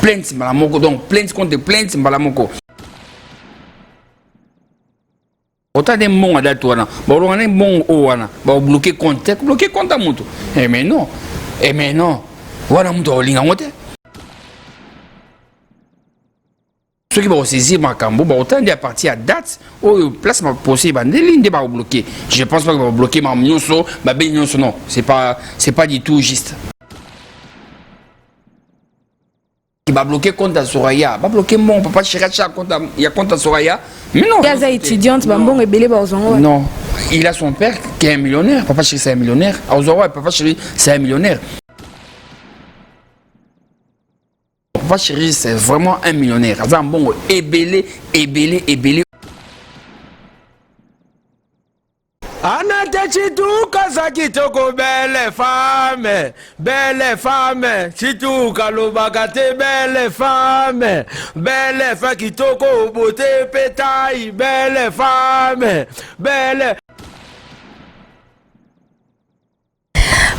plainte malamoko donc plainte contre plainte malamoko. Autant de bons à datouana, on est bon au wana, bloquer compte à moto. Mais non, voilà moto linga mote. Ceux qui vont saisir ma cambo, autant de partir à date, ou place ma possible, des lignes de bloquer. Je pense pas que va bloquer ma mionso, ma bénionso, non, c'est pas du tout juste. Qui va bloquer compte à Soraya, va bloquer mon papa Chiracha compte à Soraya. Mais non. Gaza étudiante, Bambon et Belé Baozongo. Non, il a son père qui est un millionnaire. Papa Chéri c'est un millionnaire. Aozora et Papa Chéri c'est un millionnaire. Papa Chéri c'est vraiment un millionnaire. Azambongo ébélé. Anatechituka sakitoko belle femme, chituka lobakate belle femme kitoko beauté pétaille, belle femme, belle.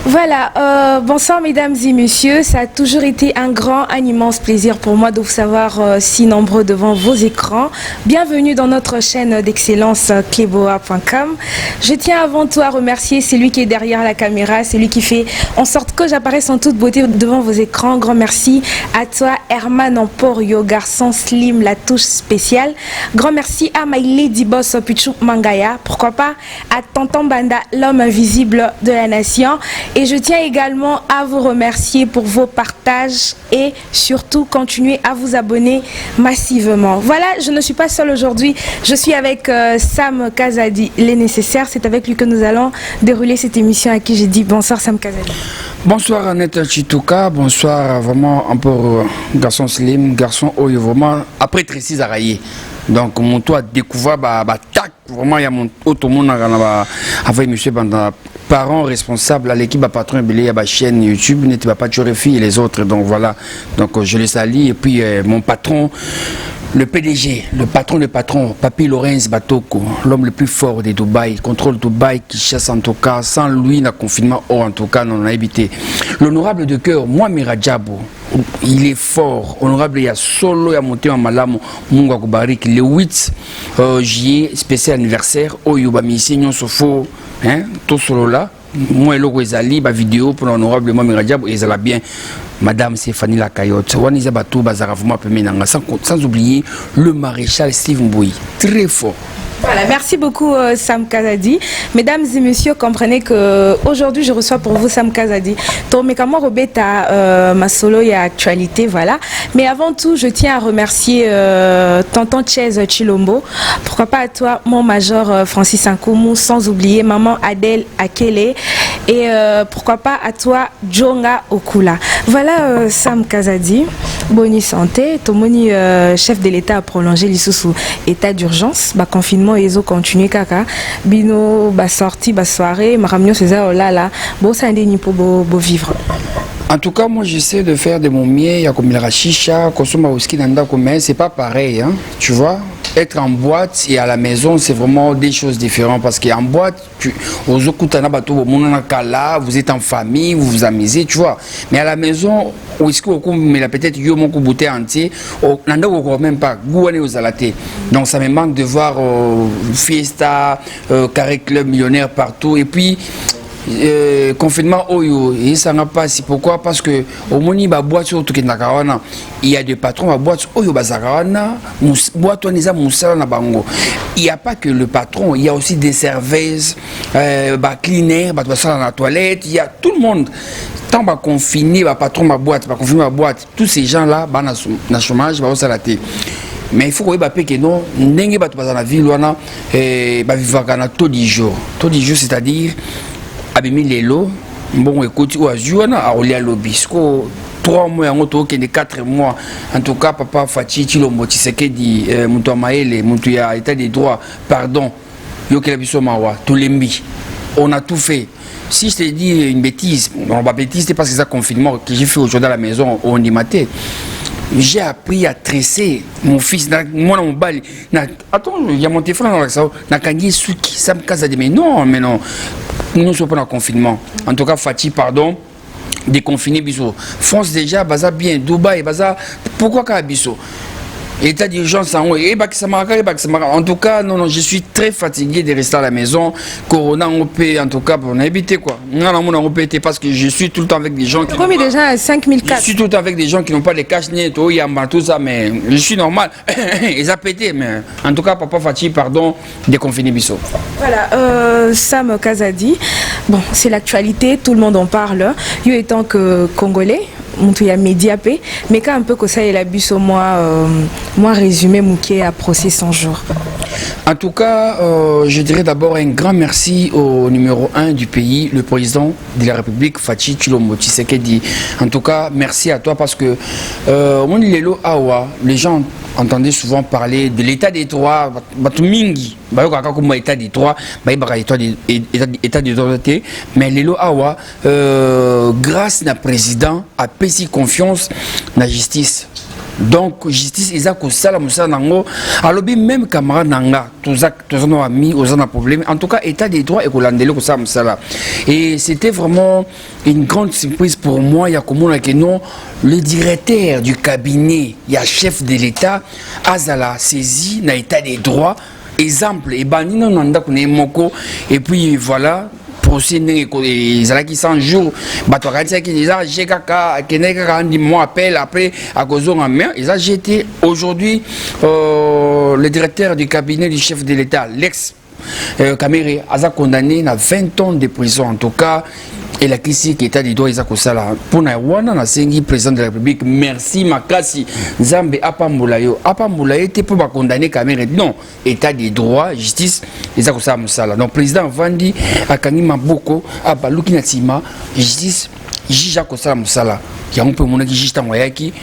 Voilà, bonsoir mesdames et messieurs, ça a toujours été un immense plaisir pour moi de vous savoir si nombreux devant vos écrans. Bienvenue dans notre chaîne d'excellence kleboa.com. Je tiens avant tout à remercier celui qui est derrière la caméra, celui qui fait en sorte que j'apparaisse en toute beauté devant vos écrans. Grand merci à toi Herman Emporio, garçon slim, la touche spéciale. Grand merci à my lady boss Pichou Mangaya, pourquoi pas à Tonton Banda, l'homme invisible de la nation. Et je tiens également à vous remercier pour vos partages et surtout continuez à vous abonner massivement. Voilà, je ne suis pas seule aujourd'hui, je suis avec Sam Kazadi, les nécessaires. C'est avec lui que nous allons dérouler cette émission à qui j'ai dit bonsoir Sam Kazadi. Bonsoir Annette Chituka, bonsoir vraiment un peu garçon slim, garçon oyo vraiment après Tracy Zaraye. Donc mon toit découvert tac vraiment il y a mon autre monde avec monsieur Banda parents responsables à l'équipe à patron belé à la chaîne YouTube n'était pas Tchorefi et les autres donc voilà donc je les salue et puis mon patron le PDG, le patron, Papi Lorenz Batoko, l'homme le plus fort de Dubaï, contrôle Dubaï qui chasse en tout cas, sans lui, le confinement, en tout cas, on a évité. L'honorable de cœur, moi, Miradjabo, il est fort, honorable, il y a solo, il y a monté en Malamo, Munga Kubarik, le 8 juillet, spécial anniversaire, Oyuba Missignon Sofo, hein, tout solo là. Moi, logo ezali ba vidéo pour l'honorable moi Miradjabo et ezala bien Madame Stéphanie Lacayotte Waniza Batou Bazara sans oublier le maréchal Steve Mbouy très fort. Voilà, merci beaucoup Sam Kazadi. Mesdames et messieurs, comprenez que aujourd'hui je reçois pour vous Sam Kazadi. Tomekamo Robeta ma solo et actualité, voilà. Mais avant tout, je tiens à remercier tonton Chez Chilombo. Pourquoi pas à toi, mon major Francis Nkoumou, sans oublier maman Adèle Akele et pourquoi pas à toi Djonga Okula. Voilà Sam Kazadi. Bonne santé. Tomoni chef de l'État a prolongé l'issou état d'urgence, confinement. Et ils ont continué kaka bino ba sortie ba soirée maramio César là là bon ça indéni pour beau vivre. En tout cas moi j'essaie de faire de mon mieux, il y a comme la chicha, consommer whisky dans comme c'est pas pareil hein, tu vois. Être en boîte et à la maison, c'est vraiment des choses différentes parce qu'en boîte, vous êtes en famille, vous vous amusez, tu vois. Mais à la maison, mais peut-être yo mon bouteille entier, même pas donc ça me manque de voir Fiesta, Carré Club millionnaire partout et puis confinement oyo et ça n'a pas si pourquoi parce que au moni ba boîte surtout qui nakawana il y a des patrons à boîte oyo bazakawana boîte on eza musala na bango il y a pas que le patron il y a aussi des serveuses ba cleaner ba basala na toilette il y a tout le monde tant ba confiné ba patron ba boîte ba confiné ba boîte tous ces gens là ba na chômage ba osalaté. Mais il faut que non, n'engé ba dans la ville wana ba vivaka na taux du jour, c'est-à-dire abimi lelo bon écoute ou ajuana a olia lobisco 3 mois en auto que 4 mois en tout cas papa Fachi Chilombo Tshisekedi muto maele muto ya état des droits pardon yokela biso mawa tolembi on a tout fait. Si je te dis une bêtise, bon, ma bêtise c'est parce que ça confinement que j'ai fait aujourd'hui à la maison au Nimaté. J'ai appris à tresser mon fils, moi mon bal. Attends, il y a mon téléphone dans la salle. Ça me casse à dire mais non, nous ne sommes pas dans le confinement. En tout cas, Fatih, pardon. déconfiner biso. France déjà, baza bien, Dubaï, baza, pourquoi qu'à biso? État d'urgence en haut. En tout cas, non, je suis très fatigué de rester à la maison. Corona, on peut, en tout cas, on a évité quoi. On peut parce que je suis tout le temps avec des gens qui. Combien de gens à 5004? Je suis tout le temps avec des gens qui n'ont pas les cash ni tout ça, mais je suis normal. Ils ont pété, mais en tout cas, papa Fatih, pardon, déconfiner Bissot. Voilà, Sam Kazadi. Bon, c'est l'actualité, tout le monde en parle. Yo étant que Congolais. Il y a Mediapé, mais quand un peu que ça est la bus au moi résumé Mouké à procès 100 jours. En tout cas, je dirais d'abord un grand merci au numéro 1 du pays, le président de la République, Fatou Tshilombo Tshisekedi. En tout cas, merci à toi parce que les gens entendaient souvent parler de l'état des droits, Batumingi, état des droits, état des droits, mais Lelo Awa, grâce à président, a payé confiance dans la justice. Donc, justice, ils ont ça, alors même camarade nanga, tous nos amis, aux problème. En tout cas, état des droits et et c'était vraiment une grande surprise pour moi. Il y a comme le directeur du cabinet, il y a chef de l'État, Azala saisi dans l'état des droits. Exemple, et puis voilà. Procès qui 100 jours, appel après à cause en mer. Ils ont jeté aujourd'hui le directeur du cabinet du chef de l'État, l'ex Caméré, a condamné à 20 ans de prison en tout cas. Et la question qui est des droits, pour na sengi président de la République, merci Makasi, Zambe Apamboulayo. Apamboulayo était pour condamner Caméré. Non, état des droits, justice, ils ont ça musala. Donc président Vandi, Akani Maboko, Abaluki Natima, justice, Jija Kosala musala. Il y a un peu mon qui juste en Wayaki.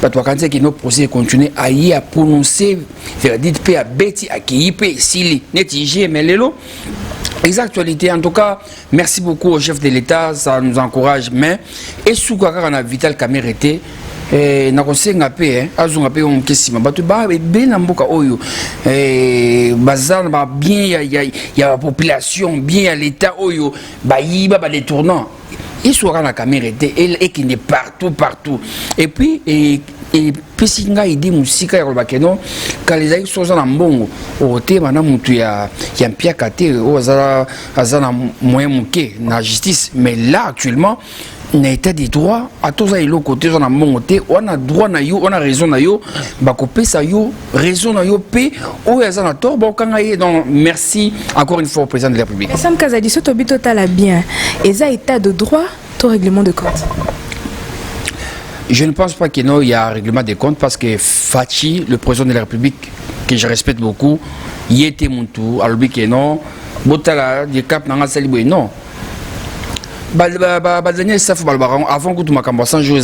Parce que nos procès continuent à y prononcer, verdict P à Betty, à Kiipe, Sili, Netigé, Melelo. Exactualité, en tout cas, merci beaucoup au chef de l'État, ça nous encourage. Mais, et sous quoi on a Vital Camérité, na kosenga pe azunga pe on kesima batu ba be na mboka oyo bazar ba bien il y a la population bien à l'état oyo ba yiba ba détournant il sera la caméra et qui est partout et puis et pesinga idi musika ya bakeno kaliza isoza na mbongo ote bana mutu ya mpia kate ozala azana moyen muke na justice mais là actuellement na état des droits à tous les côtés on a monté on a droit na yo on a raison na yo bakopesa yo raison na yo pe o yazana tort bokanga ye donc merci encore une fois au président de la République. Sam Kazadi soto bitotala bien et ça état de droit tout règlement de compte. Je ne pense pas qu'il y a un règlement de compte parce que Fachi, le président de la République, que je respecte beaucoup, y était mon tour, alors que non, Botala, du Cap Nanga Saliboué, non. Avant que tu m'as 100 jours,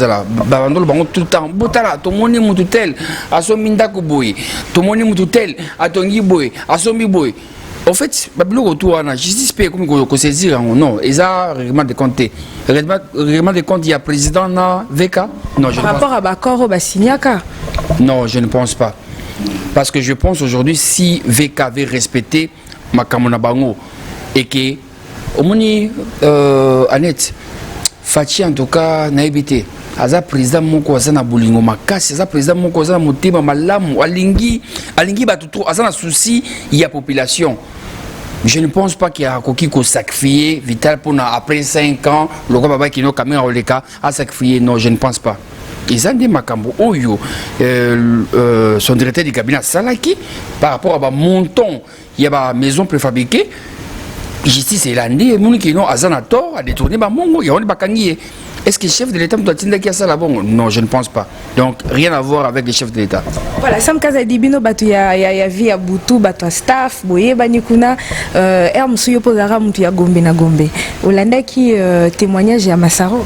tout le temps, Botala, ton moni moututel, à son mindakuboui, ton moni moututel, à ton giboui, à son miboui. En fait, la justice peut comme saisir non, il y a un règlement de compte. Règlement de compte, il y a président na VK. Non, je par rapport à Bakoro Bassignaka. Non, je ne pense pas. Parce que je pense aujourd'hui, si VK avait respecté Makamona Bango et que, au moni, Annette, Fachi en tout cas, n'a évité. Aza président moko azana bolingo makasi aza président moko azana motema malamu alingi batuto azana souci il y a population. Je ne pense pas qu'il y a coquille qu'on sacrifier Vital pour après 5 ans le roi baba qui no caméra oleka a sacrifié. Non, je ne pense pas. Ils ont des makambo oyo son directeur du cabinet Salaki par rapport à montant il y a une maison préfabriquée. Justice est landée, mon qui non azana tort a détourné ba mongo il y a on bakangié. Est-ce que le chef de l'État doit dire ça là-bas? Non, je ne pense pas. Donc, rien à voir avec le chef de l'État. Voilà, Sam Kazadi bino batu ya via butu batu staff boye banikuna musuyo pozara mutu ya gombe na gombe. Olanda qui témoignage à Massaro.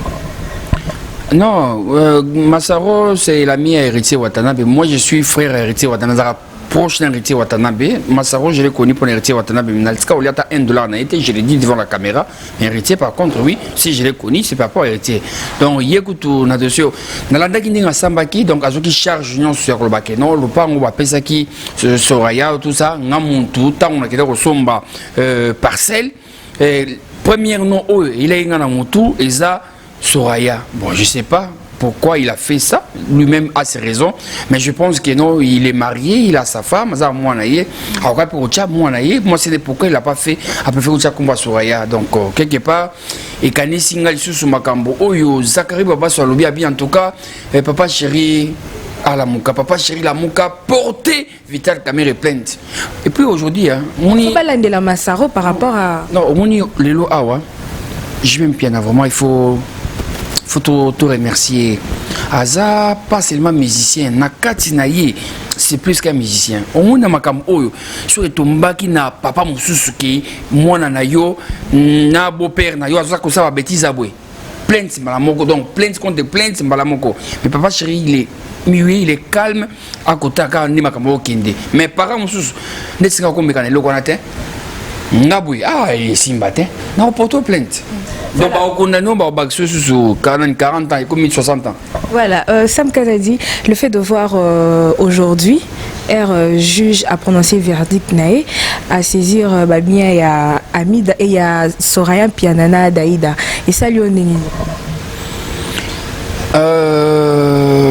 Non, Massaro c'est l'ami à Héritier Watanabe. Moi je suis frère à Héritier Watanabe. Proche d'Héritier Watanabe, Massaro, je l'ai connu pour l'Héritier Watanabe. Nalska, il y a $1, je l'ai dit devant la caméra. Héritier, par contre, oui, si je l'ai connu, c'est pas pour Héritier. Donc, il y a tout là-dessus. Nalanda qui n'est Sambaki, donc, à ceux qui chargent sur le baquet, non, le pas, on va penser qui, Soraya, tout ça, Namuntu, tant on a quitté au Somba, parcelle. Premier nom, il est un Namutu, et ça, Soraya. Bon, je sais pas pourquoi il a fait ça. Lui-même a ses raisons. Mais je pense que non, il est marié, il a sa femme. Moi, c'est pourquoi il n'a pas fait. A préféré comme Soraya. Donc, quelque part, et quand il single sur Makambo, oh, Zachary Baba soit lobby bien en tout cas, papa chéri. À la Mouka, papa chéri, la Mouka, porté Vital Kamerhe plainte. Et puis aujourd'hui, on ne peut pas l'un de la Massaro par rapport à. Non, on y les lots awa. Je vais me piano vraiment, il faut tout remercier. Aza, pas seulement musicien, Nakati Naye, c'est plus qu'un musicien. Au moins, dans ma cam oyo, sur le tombaki na papa Moussusuki, moi na yo, na beau-père na yo, aza ko sa bêtise aboué. Plainte Malamoko, donc plainte contre plainte Malamoko. Mais papa chéri, il est muet, il est calme, à côté de ni Makambo Kinde. Mais parents Moussus, n'est-ce pas comme mécanique, le connaît? Naboui, ah, il est simbaté. Non, porte plainte. Donc, on condamne au Baxo sur 40 ans et comme 60 ans. Voilà, Sam Kazadi, le fait de voir aujourd'hui, juge a prononcé verdict naé, à saisir bien il y a Amida et il y a Soraya Pianana Daïda. Et ça lui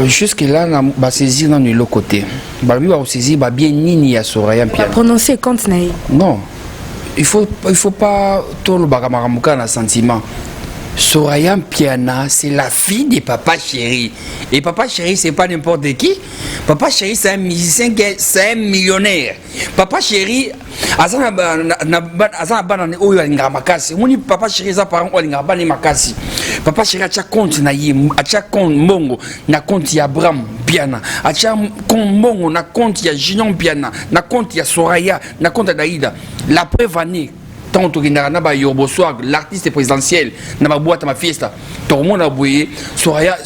jusque là, on va saisir dans l'autre côté. On va saisir bien Nini à Soraya Pianana. Prononcer contre naé. Non. Il faut pas tout le bagamaramouka na sentiment. Soraya Piana, c'est la fille de Papa Chéri. Et Papa Chéri, c'est pas n'importe qui. Papa Chéri, c'est un musicien, c'est un millionnaire. Papa Chéri, Papa Chéri, Papa Chéri, a compte na yim, a compte mongo, na compte ya Abraham Piana, a compte mongo, na compte ya Junior Piana, na compte ya Soraya, na compte ya Daïda. La preuve année. Tant que l'artiste présidentiel dans ma boîte à ma fiesta, tout le monde a bouillé. Soraya,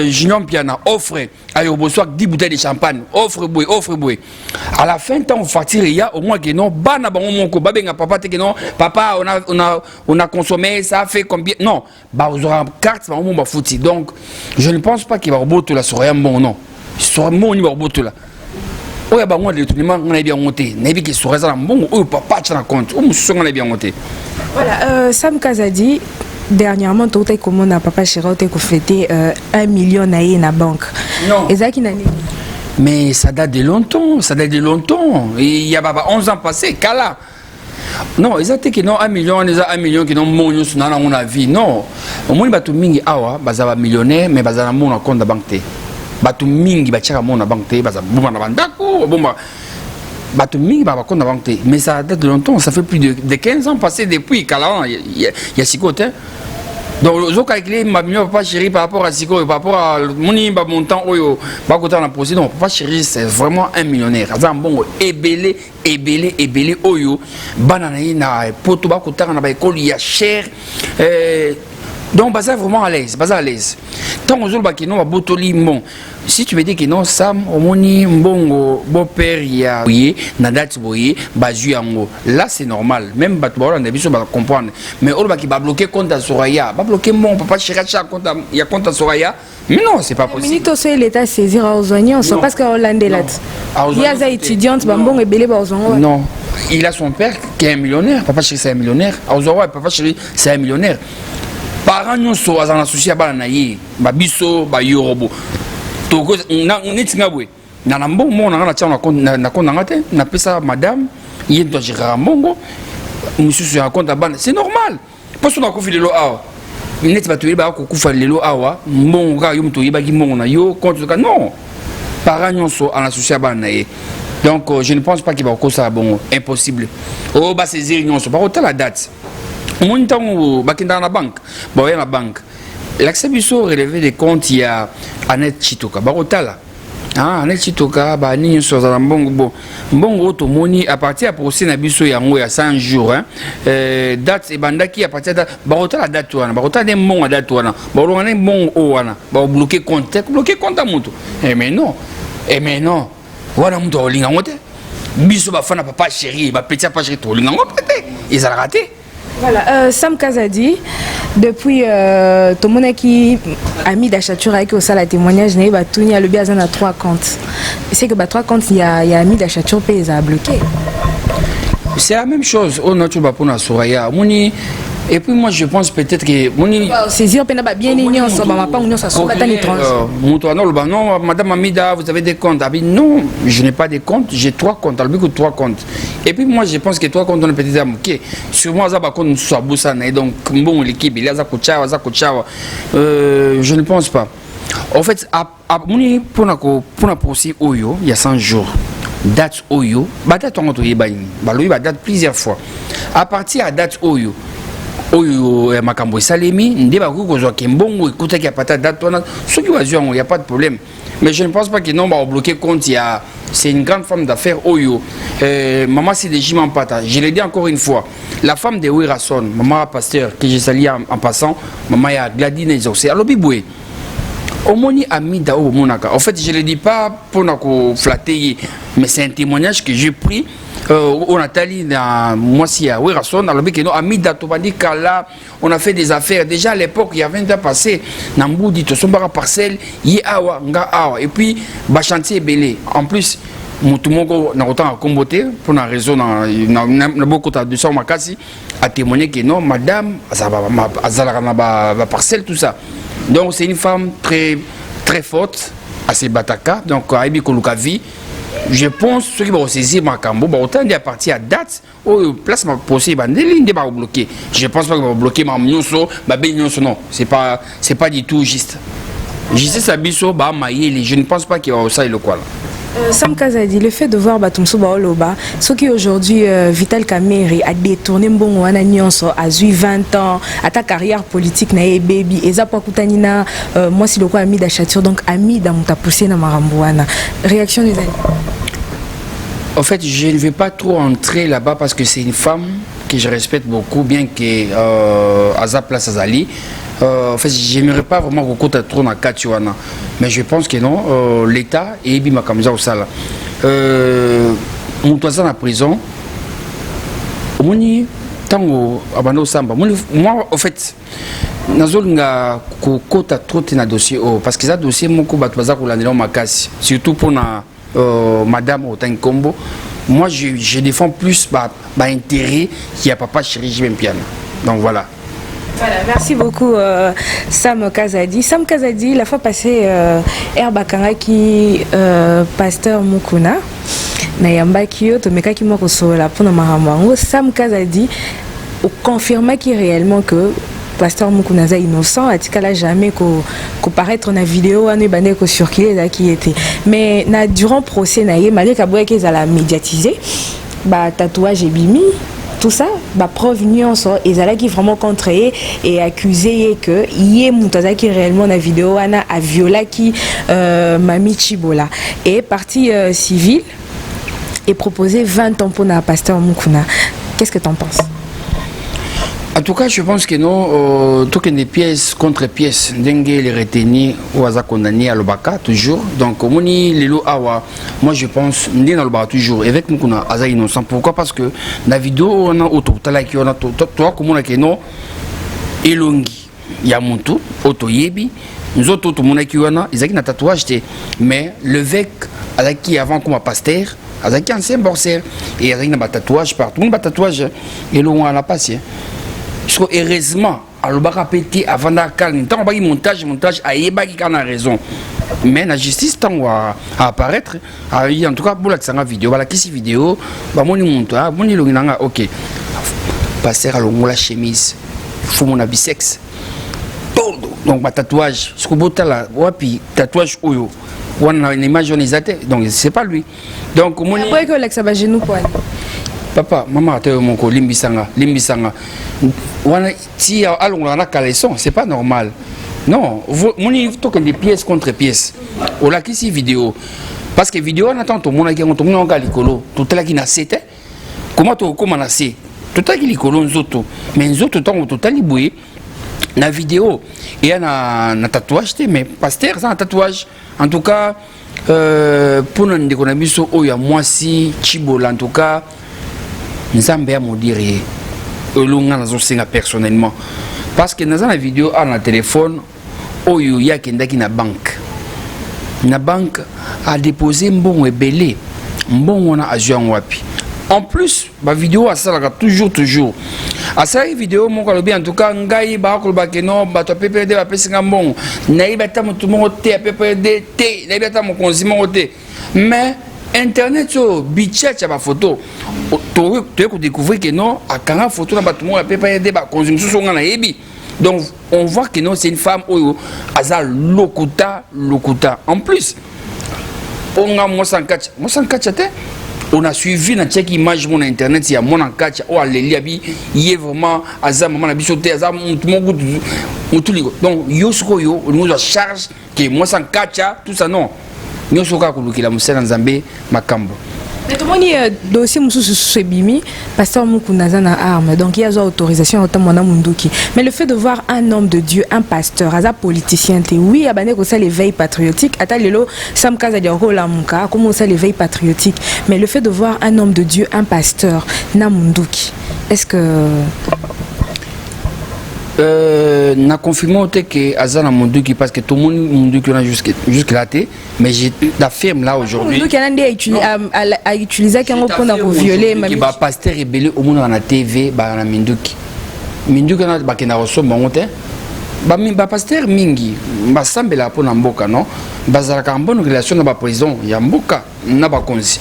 Junior Piana offre à Yobosoak 10 bouteilles de champagne. Offre boué. À la fin, tant on facture, il y a au moins que non, bana mon ko, babenga papa, que non, papa, on a consommé, ça a fait combien? Non, bah, vous aurez une carte, on va foutre. Donc, je ne pense pas qu'il va rebeauter la Soraya bon, non. Soraya bon, il va rebeauter là. On a bien monté. Voilà, Sam Kazadi, dernièrement, tu as comment Papa Chéri a fêté 1 million naïe na banque. Non. Mais ça date de longtemps. Il y a 11 ans passés, Kala. Non, ils ont dit que non, 1 million qui n'ont pas dans la vie. Non. Au moins, ils ont millionnaire, mais ils ont un compte de banque. Batu mingi bachaka mona banque baza buma na bandako bomba batu mingi ba konda banque mais ça date de longtemps, ça fait plus de 15 ans passés depuis Kalawan il y a Sikote. Donc zo calculer ma million Papa Chéri par rapport à Siko par rapport à moni ba montant oyo ba kota na procès. Non, Papa Chéri c'est vraiment un millionnaire. Azam bongo ebelé oyo banana na poto ba kota na ba école il y a cher donc baza vraiment à l'aise, tant aux autres qui n'ont pas bon. Si tu me dis que non, Sam, au moni mbongo beau-père ya oui, nadat boye, bazu yango. Là c'est normal, même batouara on a besoin de comprendre. Mais au qui va bloquer compte à Soraya, va bloquer mon Papa Chéri compte il y a compte à Soraya. Mais non, c'est pas possible. Minute aussi l'état saisir aux oignons, c'est parce que Hollande là. Il y a des étudiantes, bambon et belé aux oignons. Non, il a son père qui est un millionnaire. Papa Chéri c'est un millionnaire. Papa Chéri c'est un millionnaire. Parents nous sont associés à Balanaï, Babiso, Bayorobo. Togo, Nitingabwe. Nanambo, mon na pesa madame, il doit gérer un mongo. Monsieur se raconte à Ban. C'est normal. Parce qu'on a confié le lot à. Il n'est pas tué, bah, qu'on confie le lot à. Mon gars, yum to yibagi mon na yo, contre non. Parents nous sont associés à Balanaï. Donc, je ne pense pas qu'il va causer ça bon. Impossible. Oh, bah, ces réunions sont pas autant la date. Mon temps bakinda na banque boya na banque l'accès biso relevé des comptes il y a Annette Chitoka barotala Annette Chitoka ba ni so za mbongo to moni à partir à procès na biso yango ya 100 jours date e bandaki à partir de barotala date wana barotala de mon date wana barotala mon wana ba bloquer compte à moto mais non wana moto olinga ngote biso ba fana Papa Chéri ba petit Papa Chéri to olinga ngote ils ont raté. Voilà, Sam Kazadi, depuis tout le monde qui a mis d'achature avec le témoignage, il y a le biazan à 3 comptes. C'est que 3 comptes, il y a mis d'achature payé à bloquer. C'est la même chose. On a tout pour la Soraya. Et puis moi je pense peut-être que saisir bien union ça va pas union ça sont pas étrange. Non, madame Amida, vous avez des comptes. Non, je n'ai pas de comptes, j'ai 3 comptes, alors que 3 comptes. Et puis moi je pense que 3 comptes on est peut-être à moquer. Sur moi ça va compte soit boussana et donc bon l'équipe il y a ça je ne pense pas. En fait pour na procès Oyo, il y a 100 jours. Date Oyo, date on a date plusieurs fois. À partir à date Oyo makambo salemi ndeba ko kembongo écoute qu'il y a pas de date ceux qui il y a pas de problème, mais je ne pense pas que non va bloquer compte. C'est une grande femme d'affaires Oyo, maman c'est des Jimon Pata, je l'ai dit encore une fois, la femme de Wirason, maman pasteur que j'ai sali en passant, maman ya Gladine Exaucé alors biboué Omoni Amida au Monaka. En fait, je ne le dis pas pour nous flatter, mais c'est un témoignage que j'ai pris. On a tali dans moi si à Wirason, alors que Amida Tobandi Kala, on a fait des affaires. Déjà à l'époque, il y a 20 ans passé, Namboudi, Tosombara Parcelle, Awa, Nga Awa, et puis Bachantier Belé. En plus, Moutoumoko n'a autant à comboter pour une raison, n'a beaucoup de 200 Makasi, a témoigné que non, madame, Azala parcelle, tout ça. Donc c'est une femme très, très forte à ses bataka. Donc Aibi Kolukavi, je pense ceux qui vont saisir Makambo, autant de partir à date, place ma possible, bloquer. Je pense pas qu'ils vont bloquer ma mionso, non, c'est pas du tout juste. Justice Abisso, je ne pense pas qu'il y aura ça et le quoi là. Sam Kazadi, le fait de voir Batumso Baoloba, ce qui aujourd'hui Vital Kamerhe a détourné Mbongo Ananyonso à 20 ans, à ta carrière politique na baby, et ça Kutanina, moi si le quoi ami d'achature, donc ami d'amuta poussé na Marambouana. Réaction des amis. En fait, je ne vais pas trop entrer là-bas parce que c'est une femme que je respecte beaucoup, bien que à sa place Azali. En fait, je n'aimerais pas vraiment recoudre trop dans Katiwana. Mais je pense que non, l'État et Bima Kamza au Sala. Mon toisin en prison, moi, en fait, nazolunga kokota trop na dossier parce que ça dossier moko batwaza kolandela makasi surtout pour na madame Otankombo. Moi je défends plus intérêt qui a papa chéri Jim Piano. Donc voilà. Voilà, merci beaucoup Sam Kazadi. Sam Kazadi, la fois passée, Bakanga qui pasteur Mukuna, Nayamba Kyo, Tomeka qui m'a reçu la pour Mahamango. Sam Kazadi confirma qu'il réellement que pasteur Mukuna est innocent. À tika là jamais qu'on paraître dans la vidéo, on est bandé qu'on circulé là qui était. Mais durant le procès, malgré qu'aboua qu'ils a médiatisé, tatouage et bimi. Tout ça, preuve nuance, et là qui vraiment contré et accusé que y est Moutaza qui réellement la vidéo a violé qui Mami Chibola et partie civile et proposé 20 ans pour la pasteur Mukuna. Qu'est-ce que tu en penses? En tout cas, je pense que non, tout des pièces contre pièces, dengue les retenus ou à condamné à l'Obaka toujours. Donc, moi je pense n'est dans l'Obaka toujours. Avec nous, on innocent. Pourquoi? Parce que la vidéo on a auto, on a toi comme on a que non, elongi, yamuntu, auto yebi, nous autres tout le monde qui on a, ils ont un tatouage mais le vec avec qui avant comme pasteur, avec un ancien boxeur et il y a un tatouage partout, un tatouage et l'on a la passion. Heureusement, alors répéter avant d'accalmer, tant qu'on montage à Yeba qui a raison. Mais la justice tant à apparaître, en tout cas pour la vidéo, voilà qui vidéo, mon monte, mon ok. Passer à la chemise, faut mon habit sexe. Donc ma tatouage, ce que bota là, wapi tatouage oyo, on a une image journalisée, donc c'est pas lui. Donc mon. Après que l'ex va genou quoi. Papa, maman, tu es mon co, limbisanga. Si on a caleçon, c'est pas normal. Non, mon livre toque des pièces contre pièces. On a qui vidéo. Parce que vidéo, on attend tout le monde qui a l'écolo. Tout le qui n'a cité. Comment tu as fait? Tout le qui l'écolo, nous autres. Mais nous autres, tout le liboué. La vidéo, il y a un tatouage, mais pasteur, c'est un tatouage. En tout cas, pour nous, on a mis ça, il y a moi si, Chibola, en tout cas. Nzambe a modéré elonga nazosenga personnellement parce que dans la vidéo à la téléphone oyo ya kendaki na banque a déposé mbongo ebele mbongo na ajuan wapi en plus ma vidéo a ça toujours à ça vidéo mon en tout cas ngai ba ko ba keno ba to PPRD ba pesinga mbongo nayi ba tamu tout mon te PPRD te nayi ba tamu consommer te mais internet so bichecha ba photo tu ko découvrir que non à quand photo na ba tout mon PPRD ba consommer so nga na yebi. Donc on voit que non c'est une femme oyo aza lokuta. En plus on a moi sans catch on a suivi na check image mon internet il y a mon catch o aleli abi yé vraiment aza maman na biso te aza mutu ligo. Donc yo soko yo nous a charge que moi sans catch tout ça non nous soka ko lukila musela nzambe makambo. Mais tout le monde est dossier Moussou Bimi, pasteur Moukounazana arme, donc il y a autorisation au Tamona Munduki. Mais le fait de voir un homme de Dieu, un pasteur, un politicien, oui, abandonné comme ça l'éveil patriotique, Atalelo, Sam Kazadioro Lamuka, comment ça l'éveil patriotique. Mais le fait de voir un homme de Dieu, un pasteur, Namunduki, est-ce que. Na confirmé que Azana Munduki parce que tout le monde Munduki on a jusque là mais j'ai la firme là aujourd'hui Munduki a utilisé quand on pour violer qui va pasteur rebelle au monde na TV ba na Munduki na ba kena reso monte ba pasteur mingi ba sambela pour na mboka non bazala ka bonne relation na ba président ya mboka na ba konzi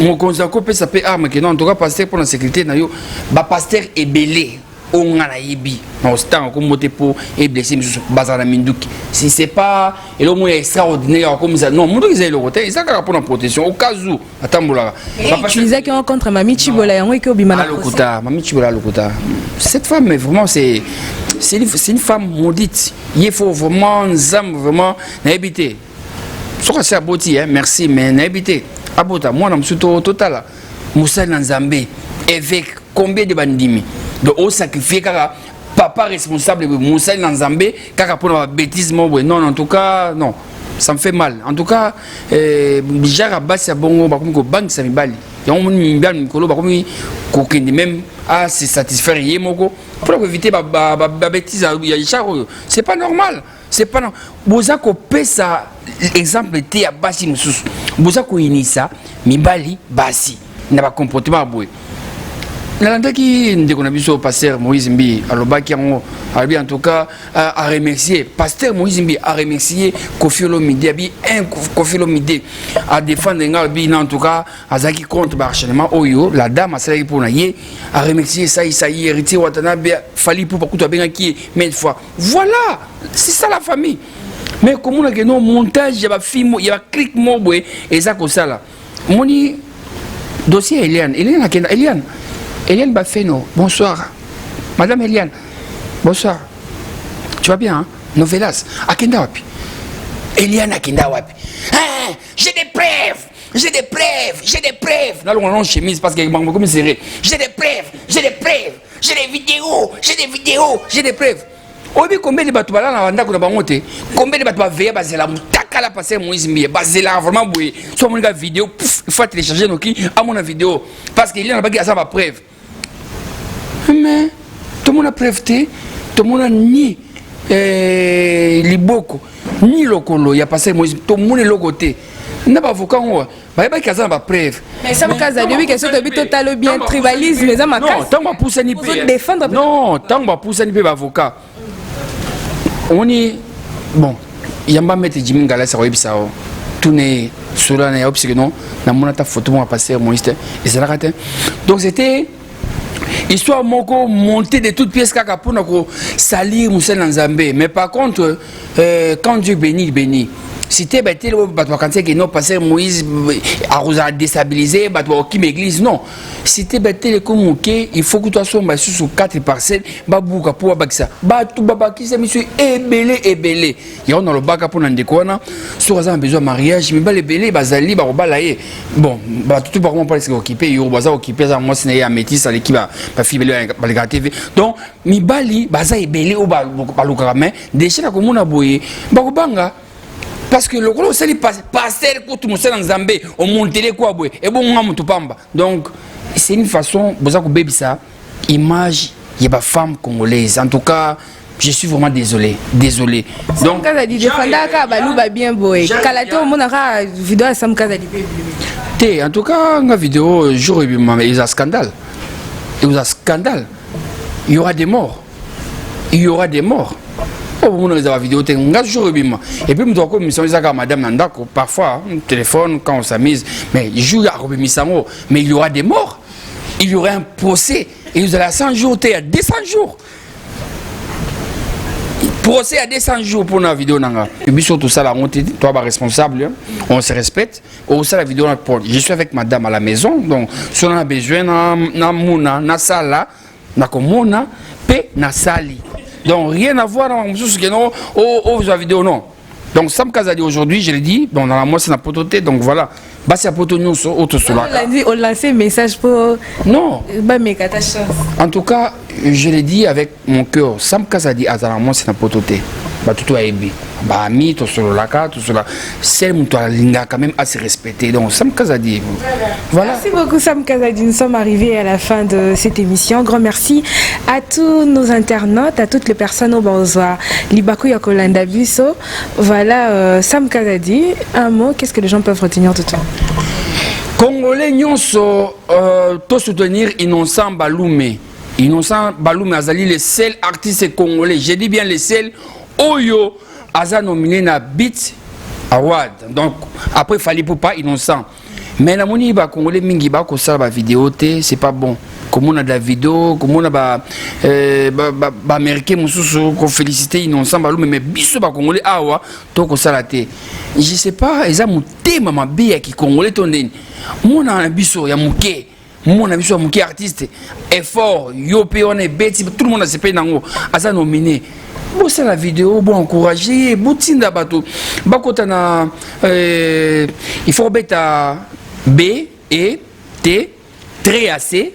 mon konzi ko pesa pe arme que non en tout cas pasteur pour la sécurité na yo ba pasteur rebelle on a yebi on stand comme moté pour et blessé bazar na Munduki si c'est pas et le moins extraordinaire comme ça non Munduki c'est le côté ça pour la protection au cas où atambola tu disais qu'on contre Mami Chibola et que bimana lokuta Mami Chibola lokuta cette femme mais vraiment c'est une femme maudite il faut vraiment zam vraiment n'habiter ce que c'est aboti hein merci mais n'habiter abota moi na msuto total Moussa Nzambe avec combien de bandimi de haut sacrifié car papa responsable de Moussa Nzambe car pour la bêtise non en tout cas non ça me fait mal en tout cas bijara basi bongo ba ko bank sa mibali ya on mibal mikolo ba ko même à se satisfaire yemoko pour éviter ba bêtise ya charo c'est pas normal c'est pas non boza ko pesa exemple te ya basi mususu boza ko inisa mibali basi na ba comportement boy. Qui ndeko pasteur Moïse Mbi alobaki yango albi en tout cas à remercier pasteur Moïse Mbi à remercier Koffi Olomide abi un Koffi Olomide à défendre ngalbi en tout cas azaki contre harcèlement oyo la dame a salé pour na ye à remercier ça y héritier Watanabe fali pour beaucoup benga qui mais fois voilà c'est ça la famille mais comment on a que non montage ya ba film ya clic mobwe et ça comme ça là moni dossier Eliane Bafeno, bonsoir. Madame Eliane, bonsoir. Tu vas bien, hein? Novelas, Akenda Wapi. Eliane Akenda Wapi. Ah, j'ai des preuves. Là, on lance chemise parce qu'il manque comme serré. J'ai des preuves. J'ai des preuves. Obi combien de bateaux là na ndako na bangote? Combien de bateaux va veiller basé la mutaka la passer Moïse Mbi basé là vraiment boy. Soit mon gars vidéo, il faut télécharger nos qui à mon vidéo parce qu'il y a pas ça va preuve. Mais tout le monde a preuve tout le monde a ni liboko ni lokolo il y a passé Moïse tout le monde est logoté. N'a pas avocat on va pas kaza ba preuve. Mais ça me casse depuis que c'est de total bien tribalisme mais ça m'a casse. Non, tant va pousser ni peut défendre. Non, tant va pousser ni peut avocat. On est bon, il y a pas mettre Jimmy Ngala ça va ça tout n'est cela n'est pas non na mon ta photo moi passer Moïse et ça raté. Donc c'était histoire moko montée de toutes pièces kaka pour nako salir Moussa Nzambe mais par contre quand Dieu bénit si tu es bêté, tu non passer Moïse a déstabilisé, qui m'église, non. Si tu es bêté, il faut que tu sois sur 4 parcelles, babouka pour baksa. Tout babaki, c'est monsieur ébélé. Il y a le bac pour n'andékona, sur un besoin de mariage, mais ébélé, bazali, babalaye. Bon, tout par contre, pas occupé, il y a occupé, moi, c'est un métis à l'équipe, ma fille, la TV. Donc, mi bali, baza ébélé, ou balukame, déjà la commune a boyé, babanga. Parce que le gros c'est le pasteur pour tout le monde Nzambe au monter quoi boy et bon on tout pamba donc c'est une façon boza ko baby ça image il y a pas femme congolaise en tout cas je suis vraiment désolé donc quand dit défendre ka balu ba bien boy kalato mon aka vidéo Sam Kaza dit té en tout cas la vidéo jour il y a scandale il y aura des morts. Il y aura des morts. Oh, on a des vidéos, et puis, madame Nandako, parfois, téléphone, quand on s'amuse, mais il joue à Robimisamo, mais il y aura des morts. Il y aura un procès. Et vous allez à 100 jours, à 200 jours. Procès à 200 jours pour la vidéo. Et puis surtout ça, toi, responsable, on se respecte. Ou ça, la vidéo, je suis avec madame à la maison, donc si on a besoin, na mouna, na sala, na komona, pe na sali. Donc rien à voir dans la vidéo, non. Donc Sam Kazadi aujourd'hui, je l'ai dit, dans la moitié c'est la pototé, donc voilà. Bah c'est la pototé autre sur la. On lance un message pour. Non. En tout cas, je l'ai dit avec mon cœur. Sam Kazadi à la moitié c'est la pototé. Bah tout est bien. Bah ami, tout sur la carte, tout sur la. C'est mon toit linga quand même à se respecter. Donc Sam Kazadi. Voilà. Merci beaucoup Sam Kazadi. Nous sommes arrivés à la fin de cette émission. Grand merci à tous nos internautes, à toutes les personnes au besoin. Libaku Yakolanda Biso. Voilà Sam Kazadi. Un mot. Qu'est-ce que les gens peuvent retenir de toi? Congolais nyonso to soutenir Innocent Baloumé. Innocent Baloumé Azali le seul artiste congolais. Je dis bien le seul. Oyo Aza nominé na Beat Award. Donc après il fallait pour pas Innocent. Mais la moni ba congolais mingi ba ko ça ba vidéo té c'est pas bon. Comme on a de la vidéo, comme on a ba américain mususu ko féliciter Innocent Baloumé mais biso ba congolais awa to ko ça la té. Je sais pas eza muté mama be ki congolais tondeni. Mona na biso ya muké. Mon ami soit muké artiste effort yo pe on est bête tout le monde a se paye nango Aza nominé. Bon, c'est la vidéo, bon, encourager, bon, tinda bateau. Bakotana, il faut mettre B, E, T, C,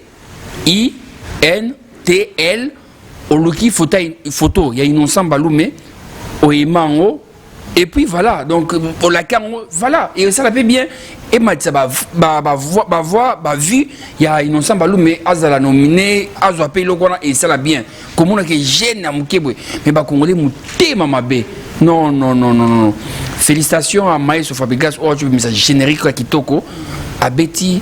I, N, T, L, au Luki, photo, il y a Innocent Baloumé, au Imango, et puis voilà, donc, pour la cam, voilà, et ça la fait bien. Et maintenant, vu, il y a Innocent Baloumé, Azala nominé, Azwa paye le Gwana, et ça la bien. Comme on a que gêne à Moukéboué, mais bah, Congolais, mouté, mamabé. Non, non, non, non, non. Félicitations à Maïs au Fabrigas, oh, tu veux message générique à Kitoko, à Betty,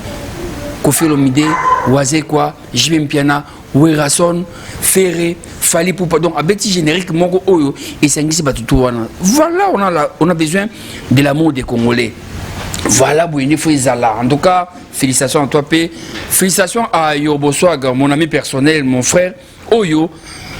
Kofi Olomide, Oazé quoi, Jibem Piana, Werason, Ferré, Fali Poupa, donc à Betty générique, Mongo Oyo, et c'est un voilà, on a besoin de l'amour des Congolais. Voilà, en tout cas, félicitations à toi, P. Félicitations à Yorbo Swag, mon ami personnel, mon frère, Oyo,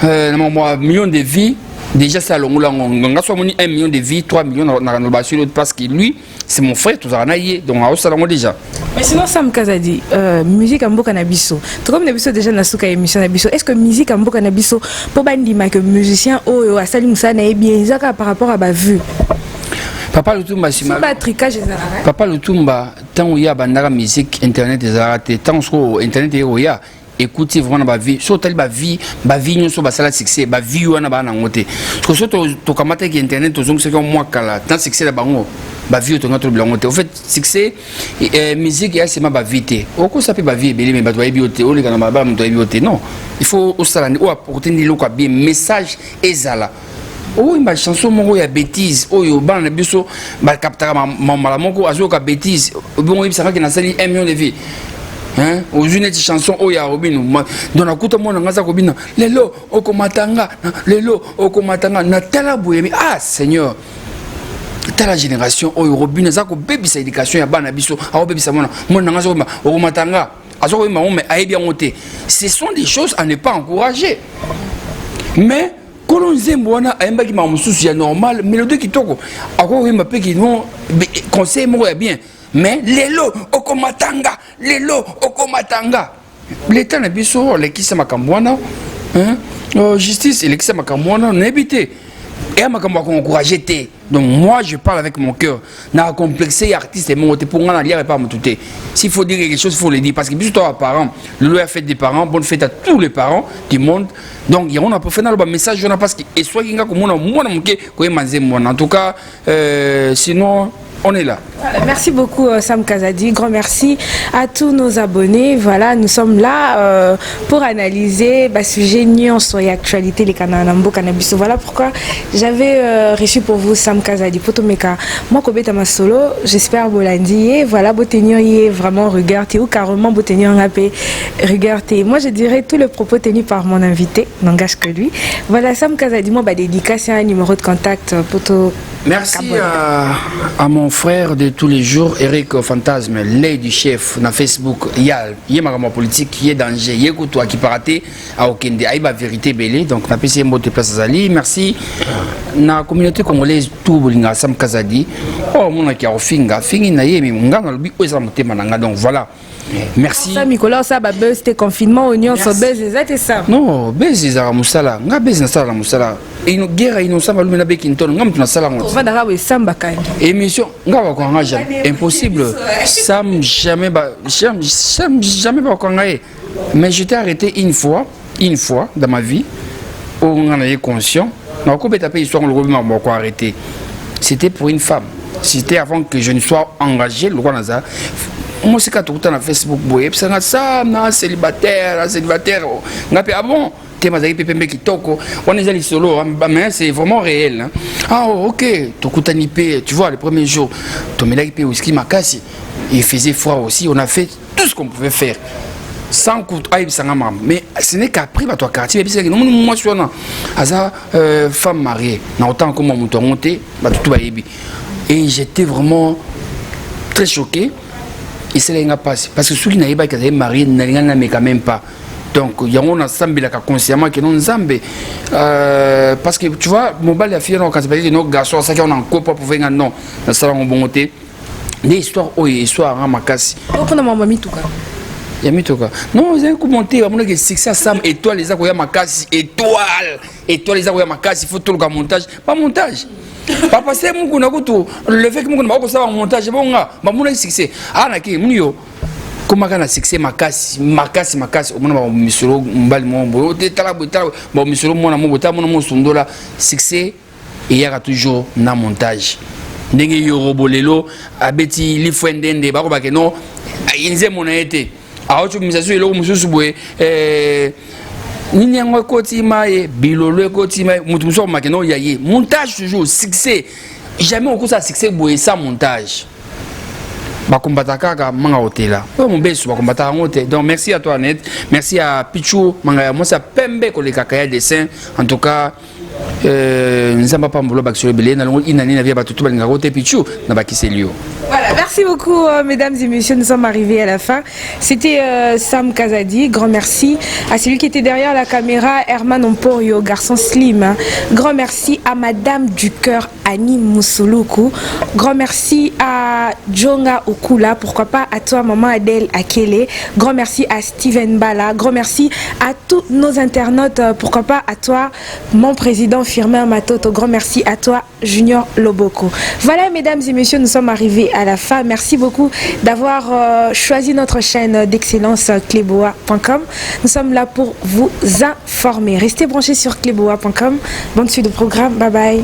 un million de vies. Déjà, c'est à l'ongoula, on a soit 1 million de vies, 3 millions dans l'autre parce que lui, c'est mon frère, tout ça, donc on a aussi déjà. Mais sinon, Sam Kazadi, musique en Bokanabiso. Tout comme Nabiso déjà dans la émission Nabiso, est-ce que musique en Bokanabiso, pour dire que musicien, Oyo, à Salim Sana, est bien, par rapport à ma vue? Papa Lutumba, Papa Lutumba, tant où il y a bandara musique, internet des arrêtés, tant où internet est où il y a, écoutez vraiment ma vie, surtout ma vie, nous sommes à la succès, ma vie on a pas n'angoté. Parce que surtout tu commentes que internet, tu sais comme moi kala, tant succès là bango, ma vie tu n'as pas en fait succès, musique et c'est ma vie té. Au coup ça peut ma vie, mais bah tu vas bioté, ou les gars ma bah tu vas bioté, non. Il faut au salon ou apporter des locaux bien message ezala. Oh, ma chanson, mon ya bêtise. Oh, yo, ban, biso, ma captera ma malamoko, azo ka bêtise. Bon, il s'est qui n'a sali 1 million de vies. Hein? Aux une chanson, oh, ya Robin, dans la coute, mon angasa Robin, lelo, okomatanga, lelo, okomatanga, na tala bouyemi. Ah, Seigneur. Tala génération, oh, Robin, zako baby sa éducation, ya ban, biso, ah, baby sa mon angasa, okomatanga, azo Robin, mais aïe bien monté. Ce sont des choses à ne pas encourager. Mais, quand Zembouana a un bac qui m'a souci normal, mais le deux qui toque, encore il m'a payé qui non, conseil moi bien. Mais les lots, okomatanga, les lots, okomatanga. L'État n'a pas sur les qui s'est macambouana, justice, les qui s'est macambouana, n'habité. Et à ma encouragé. Donc moi je parle avec mon cœur. N'a complexé artiste et mon pour moi n'allier pas me touter. S'il faut dire quelque chose, il faut le dire parce que bis toi parents, le loi fête des parents, bonne fête à tous les parents du monde. Donc il y a on a pour faire un message parce que et soit qu'il y a comme moi mon que quoi manzer moi. En tout cas sinon On est là. Voilà, merci beaucoup Sam Kazadi, grand merci à tous nos abonnés. Voilà, nous sommes là pour analyser sujet nuance et actualité les Kananambo Cannabis. Voilà pourquoi j'avais reçu pour vous Sam Kazadi Potomeka. Moi Kobeta Masolo, j'espère Bolandi voilà Botenir vraiment regardez ou carrément Botenir Ngapé regardez. Moi je dirais tous les propos tenus par mon invité, n'engage que lui. Voilà Sam Kazadi, moi dédicace un numéro de contact Poto. Merci à mon frère de tous les jours, Eric Fantasme, l'œil du chef dans Facebook. Il y a ma politique qui est danger. Il y a toi qui paraté à Okende. Il y a la vérité belée. Donc, on a passé un mot de place à Zali. Merci. Dans la communauté congolaise, tout le monde a Sam Kazadi. Oh, mon a qui a finga. Fingi na ye, mais mon gars, donc voilà. Merci. Ça, Nicolas, ça va buzz, c'était confinement, oignon, ça buzz, c'est ça. Non, buzz, c'est ça, Moussala. Nga buzz, c'est ça, Moussala. Et une guerre, ils nous sommes allumés avec Kinton. Nga moussala, sala. On va d'ailleurs, Samba quand même. Émission, nga va quoi, impossible. Sam jamais, jamais pas quoi. Mais j'étais arrêté une fois dans ma vie, où on en est conscient. Non, quand tu as payé histoire, on le quoi arrêté. C'était pour une femme. C'était avant que je ne sois engagé, le roi Nazar. Moi, c'est quand tu es sur Facebook, c'est un célibataire, ah bon, tu es solo, mais c'est vraiment réel. Ah, ok, tu vois, les premiers jours, tu es whisky, il faisait froid aussi, on a fait tout ce qu'on pouvait faire. Sans coup mais ce n'est qu'après toi quartier moi je suis une femme mariée autant que moi et j'étais vraiment très choqué et c'est là passé parce que ceux qui n'avaient pas été mariés n'avaient quand même pas donc il y a un ensemble qui consciemment que non zambé parce que tu vois mon bal la fille non quand c'est nos garçons ça qu'on en coupe pour venir non dans ça on bon côté des histoires histoire en makasi on a maman tout cas. Non, vous avez commenté, on a que succès Sam étoile les akoya makasi étoile les akoya makasi, il faut tout le montage, pas montage. Pas passer mon kuna kutu, le fait que mon kuna ko ça montage bon nga, ba mon succès. Ah na ki munio. Comment kana succès makasi, au moment où misolo mbali mo bo te tala bo misolo mo na mo bota mo sundola succès et il y a toujours na montage. Ndenge yo robolelo abeti li fwendende ba ko ba ke non, inze mon a été a autre misation le mususu boye ninyango koti maye bilolo koti maye mutu so makeno yaye montage toujours succès jamais on cause succès boye sans montage bakombata kaka manga hotela mon beso bakombata ngote donc merci à toi Net, merci à Pichou manga moi ça pembe ko le kakaya dessin en tout cas nzamba pambolo bakisolo belé na longo inani na via batutu balinga kote Pichou na bakiselio. Voilà, merci beaucoup mesdames et messieurs, nous sommes arrivés à la fin. C'était Sam Kazadi, grand merci à celui qui était derrière la caméra, Herman Omporio, garçon slim. Hein. Grand merci à Madame du Cœur, Annie Moussouloukou. Grand merci à Djonga Okula, pourquoi pas à toi Maman Adèle Akele. Grand merci à Steven Bala. Grand merci à tous nos internautes, pourquoi pas à toi mon président Firmin Matoto. Grand merci à toi Junior Loboko. Voilà mesdames et messieurs, nous sommes arrivés à la fin. Merci beaucoup d'avoir choisi notre chaîne d'excellence Kleboa.com. Nous sommes là pour vous informer. Restez branchés sur Kleboa.com. Bonne suite de programme. Bye bye.